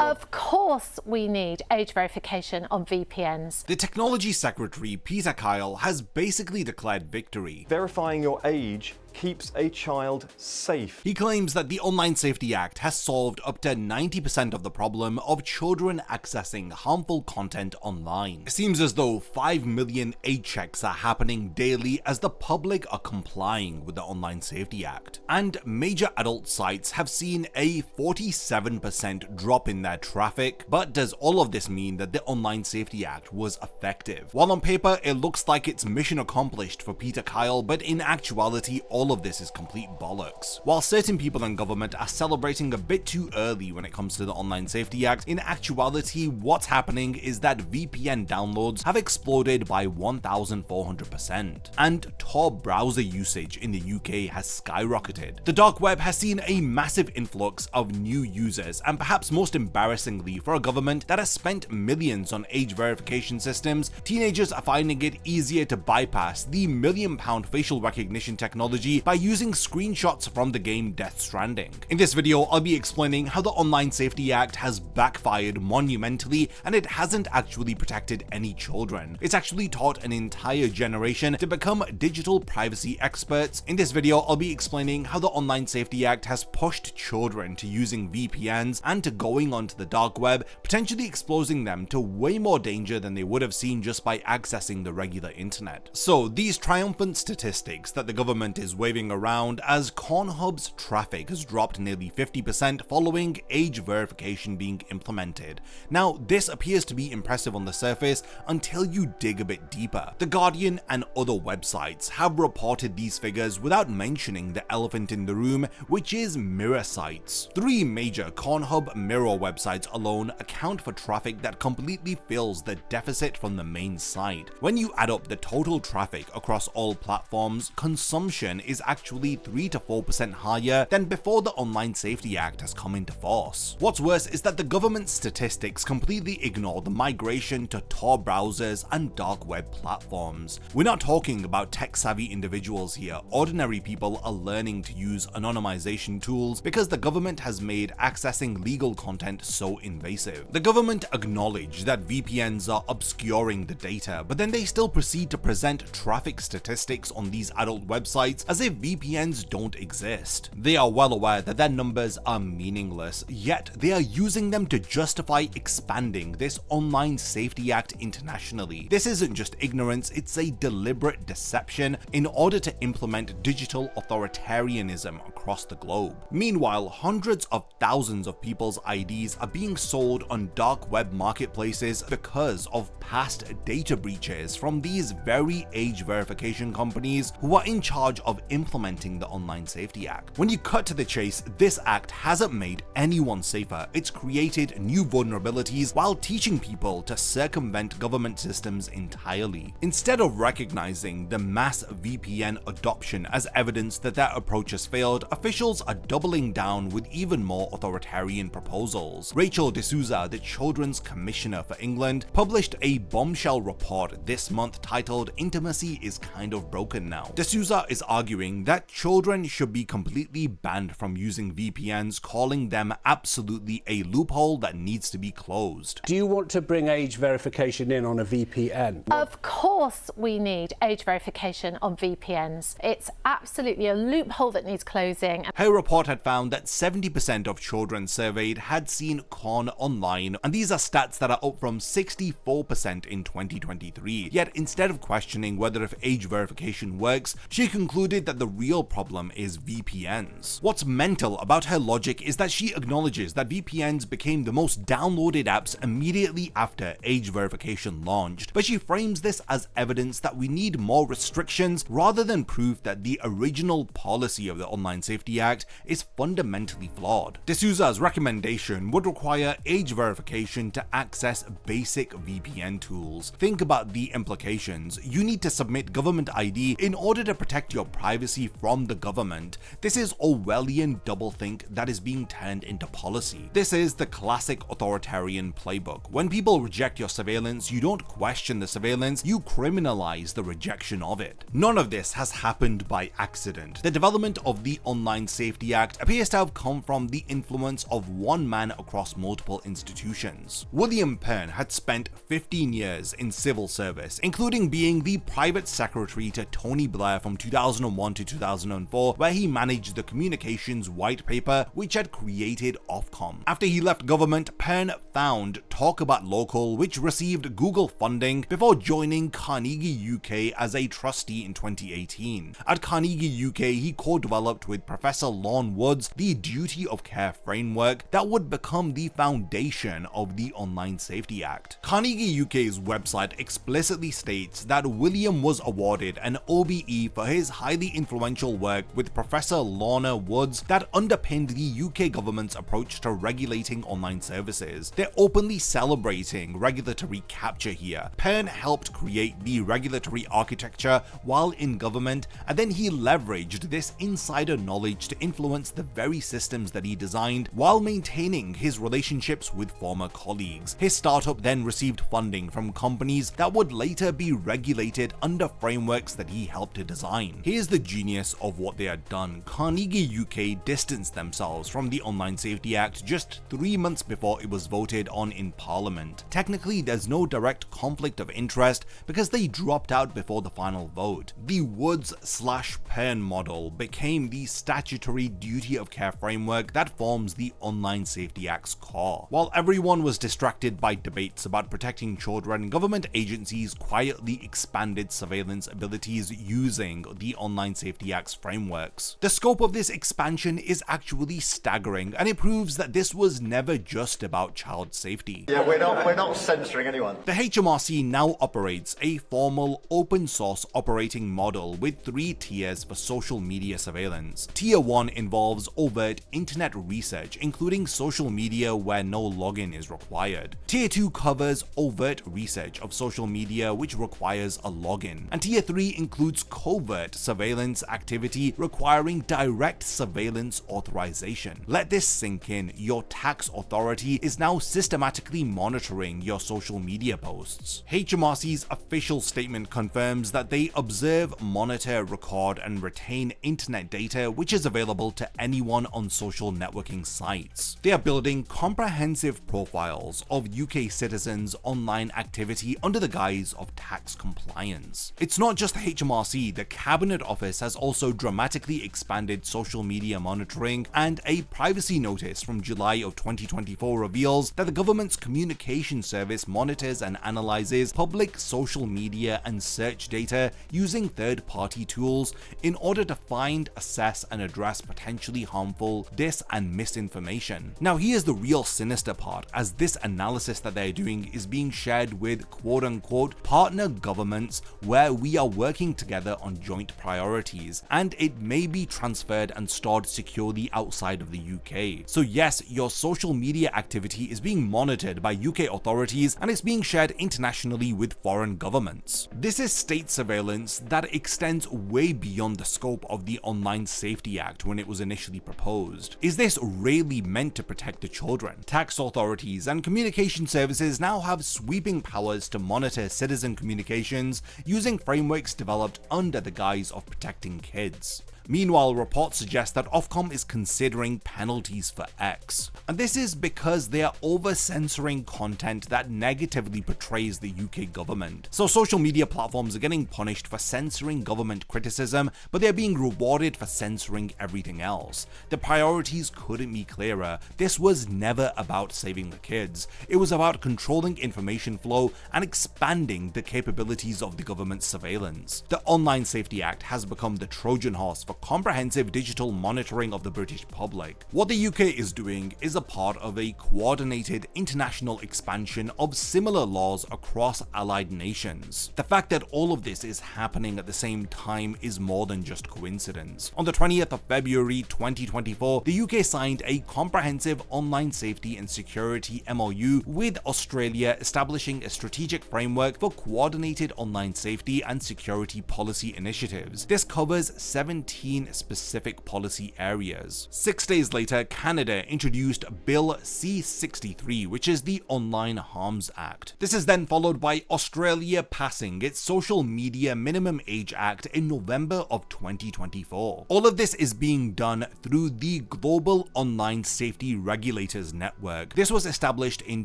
Of course we need age verification on VPNs. The Technology Secretary, Peter Kyle, has basically declared victory. Verifying your age keeps a child safe. He claims that the Online Safety Act has solved up to 90% of the problem of children accessing harmful content online. It seems as though 5 million age checks are happening daily as the public are complying with the Online Safety Act. And major adult sites have seen a 47% drop in their traffic. But does all of this mean that the Online Safety Act was effective? While on paper it looks like it's mission accomplished for Peter Kyle, but in actuality all of this is complete bollocks. While certain people in government are celebrating a bit too early when it comes to the Online Safety Act, in actuality what's happening is that VPN downloads have exploded by 1,400%, and Tor browser usage in the UK has skyrocketed. The dark web has seen a massive influx of new users, and perhaps most embarrassingly for a government that has spent millions on age verification systems, teenagers are finding it easier to bypass the £1 million facial recognition technology by using screenshots from the game Death Stranding. In this video, I'll be explaining how the Online Safety Act has backfired monumentally and it hasn't actually protected any children. It's actually taught an entire generation to become digital privacy experts. In this video, I'll be explaining how the Online Safety Act has pushed children to using VPNs and to going onto the dark web, potentially exposing them to way more danger than they would have seen just by accessing the regular internet. So these triumphant statistics that the government is waving around as Pornhub's traffic has dropped nearly 50% following age verification being implemented. Now, this appears to be impressive on the surface until you dig a bit deeper. The Guardian and other websites have reported these figures without mentioning the elephant in the room, which is mirror sites. 3 major Pornhub mirror websites alone account for traffic that completely fills the deficit from the main site. When you add up the total traffic across all platforms, consumption is actually 3 to 4% higher than before the Online Safety Act has come into force. What's worse is that the government statistics completely ignore the migration to Tor browsers and dark web platforms. We're not talking about tech-savvy individuals here. Ordinary people are learning to use anonymization tools because the government has made accessing legal content so invasive. The government acknowledge that VPNs are obscuring the data, but then they still proceed to present traffic statistics on these adult websites as if VPNs don't exist. They are well aware that their numbers are meaningless, yet they are using them to justify expanding this Online Safety Act internationally. This isn't just ignorance, it's a deliberate deception in order to implement digital authoritarianism across the globe. Meanwhile, hundreds of thousands of people's IDs are being sold on dark web marketplaces because of past data breaches from these very age verification companies who are in charge of implementing the Online Safety Act. When you cut to the chase, this act hasn't made anyone safer. It's created new vulnerabilities while teaching people to circumvent government systems entirely. Instead of recognizing the mass VPN adoption as evidence that their approach has failed, officials are doubling down with even more authoritarian proposals. Rachel D'Souza, the Children's Commissioner for England, published a bombshell report this month titled "Intimacy is Kind of Broken Now." D'Souza is arguing that children should be completely banned from using VPNs, calling them absolutely a loophole that needs to be closed. Do you want to bring age verification in on a VPN? Of course we need age verification on VPNs. It's absolutely a loophole that needs closing. Her report had found that 70% of children surveyed had seen porn online, and these are stats that are up from 64% in 2023. Yet instead of questioning whether if age verification works, she concluded that the real problem is VPNs. What's mental about her logic is that she acknowledges that VPNs became the most downloaded apps immediately after age verification launched, but she frames this as evidence that we need more restrictions rather than proof that the original policy of the Online Safety Act is fundamentally flawed. D'Souza's recommendation would require age verification to access basic VPN tools. Think about the implications. You need to submit government ID in order to protect your privacy privacy from the government, this is Orwellian doublethink that is being turned into policy. This is the classic authoritarian playbook. When people reject your surveillance, you don't question the surveillance, you criminalize the rejection of it. None of this has happened by accident. The development of the Online Safety Act appears to have come from the influence of one man across multiple institutions. William Penn had spent 15 years in civil service, including being the private secretary to Tony Blair from 2001 to 2004, where he managed the communications white paper which had created Ofcom. After he left government, Penn found Talk About Local, which received Google funding, before joining Carnegie UK as a trustee in 2018. At Carnegie UK, he co-developed with Professor Lon Woods the duty of care framework that would become the foundation of the Online Safety Act. Carnegie UK's website explicitly states that William was awarded an OBE for his highly influential work with Professor Lorna Woods that underpinned the UK government's approach to regulating online services. They're openly celebrating regulatory capture here. Penn helped create the regulatory architecture while in government, and then he leveraged this insider knowledge to influence the very systems that he designed while maintaining his relationships with former colleagues. His startup then received funding from companies that would later be regulated under frameworks that he helped to design. Here's the genius of what they had done. Carnegie UK distanced themselves from the Online Safety Act just 3 months before it was voted on in Parliament. Technically, there's no direct conflict of interest because they dropped out before the final vote. The Woods/Penn model became the statutory duty of care framework that forms the Online Safety Act's core. While everyone was distracted by debates about protecting children, government agencies quietly expanded surveillance abilities using the Online Safety Act's frameworks. The scope of this expansion is actually staggering, and it proves that this was never just about child safety. Yeah, we're not censoring anyone. The HMRC now operates a formal open source operating model with 3 tiers for social media surveillance. Tier 1 involves overt internet research, including social media where no login is required. Tier 2 covers overt research of social media which requires a login. And Tier 3 includes covert surveillance activity requiring direct surveillance authorization. Let this sink in. Your tax authority is now systematically monitoring your social media posts. HMRC's official statement confirms that they observe, monitor, record, and retain internet data which is available to anyone on social networking sites. They are building comprehensive profiles of UK citizens' online activity under the guise of tax compliance. It's not just the HMRC, the Cabinet Office has also dramatically expanded social media monitoring, and a privacy notice from July of 2024 reveals that the government's communication service monitors and analyzes public social media and search data using third-party tools in order to find, assess, and address potentially harmful dis- and misinformation. Now here's the real sinister part, as this analysis that they're doing is being shared with quote-unquote partner governments where we are working together on joint priorities, and it may be transferred and stored securely outside of the UK. So yes, your social media activity is being monitored by UK authorities and it's being shared internationally with foreign governments. This is state surveillance that extends way beyond the scope of the Online Safety Act when it was initially proposed. Is this really meant to protect the children? Tax authorities and communication services now have sweeping powers to monitor citizen communications using frameworks developed under the guise of protecting kids. Meanwhile, reports suggest that Ofcom is considering penalties for X. And this is because they are over-censoring content that negatively portrays the UK government. So social media platforms are getting punished for censoring government criticism, but they're being rewarded for censoring everything else. The priorities couldn't be clearer. This was never about saving the kids. It was about controlling information flow and expanding the capabilities of the government's surveillance. The Online Safety Act has become the Trojan horse for for comprehensive digital monitoring of the British public. What the UK is doing is a part of a coordinated international expansion of similar laws across allied nations. The fact that all of this is happening at the same time is more than just coincidence. On the 20th of February 2024, the UK signed a comprehensive online safety and security MOU with Australia, establishing a strategic framework for coordinated online safety and security policy initiatives. This covers 17 specific policy areas. 6 days later, Canada introduced Bill C-63, which is the Online Harms Act. This is then followed by Australia passing its Social Media Minimum Age Act in November of 2024. All of this is being done through the Global Online Safety Regulators Network. This was established in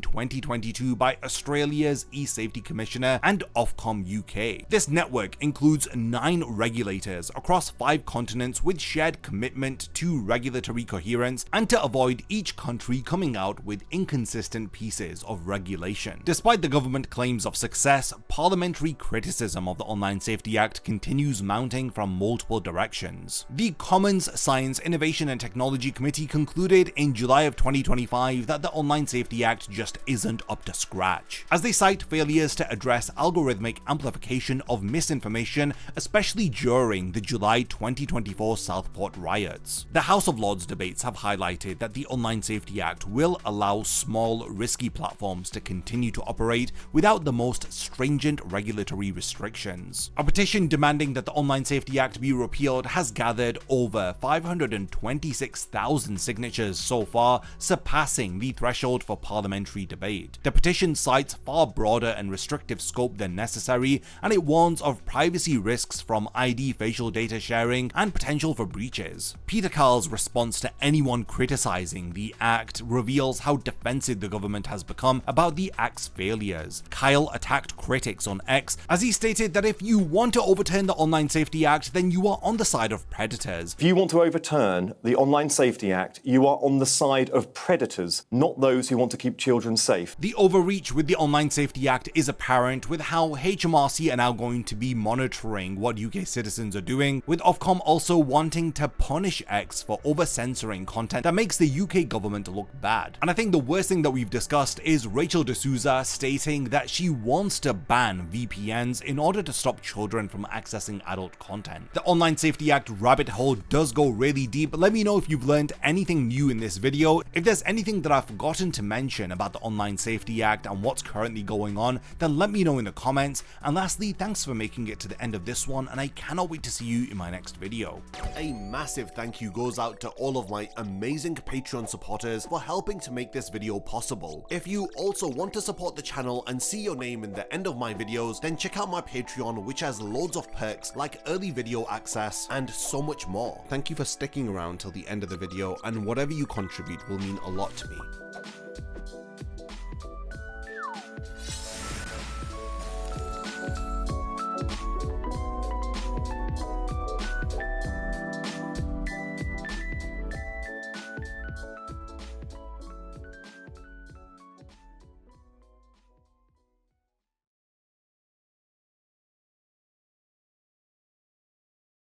2022 by Australia's eSafety Commissioner and Ofcom UK. This network includes 9 regulators across 5 continents with shared commitment to regulatory coherence and to avoid each country coming out with inconsistent pieces of regulation. Despite the government claims of success, parliamentary criticism of the Online Safety Act continues mounting from multiple directions. The Commons Science, Innovation and Technology Committee concluded in July of 2025 that the Online Safety Act just isn't up to scratch, as they cite failures to address algorithmic amplification of misinformation, especially during the July 2024 Southport riots. The House of Lords debates have highlighted that the Online Safety Act will allow small, risky platforms to continue to operate without the most stringent regulatory restrictions. A petition demanding that the Online Safety Act be repealed has gathered over 526,000 signatures so far, surpassing the threshold for parliamentary debate. The petition cites far broader and restrictive scope than necessary, and it warns of privacy risks from ID facial data sharing and potential for breaches. Peter Kyle's response to anyone criticizing the act reveals how defensive the government has become about the act's failures. Kyle attacked critics on X as he stated that if you want to overturn the Online Safety Act, then you are on the side of predators. If you want to overturn the Online Safety Act, you are on the side of predators, not those who want to keep children safe. The overreach with the Online Safety Act is apparent with how HMRC are now going to be monitoring what UK citizens are doing, with Ofcom also wanting to punish X for over-censoring content that makes the UK government look bad. And I think the worst thing that we've discussed is Rachel D'Souza stating that she wants to ban VPNs in order to stop children from accessing adult content. The Online Safety Act rabbit hole does go really deep. Let me know if you've learned anything new in this video. If there's anything that I've forgotten to mention about the Online Safety Act and what's currently going on, then let me know in the comments. And lastly, thanks for making it to the end of this one, and I cannot wait to see you in my next video. A massive thank you goes out to all of my amazing Patreon supporters for helping to make this video possible. If you also want to support the channel and see your name in the end of my videos, then check out my Patreon, which has loads of perks like early video access and so much more. Thank you for sticking around till the end of the video, and whatever you contribute will mean a lot to me.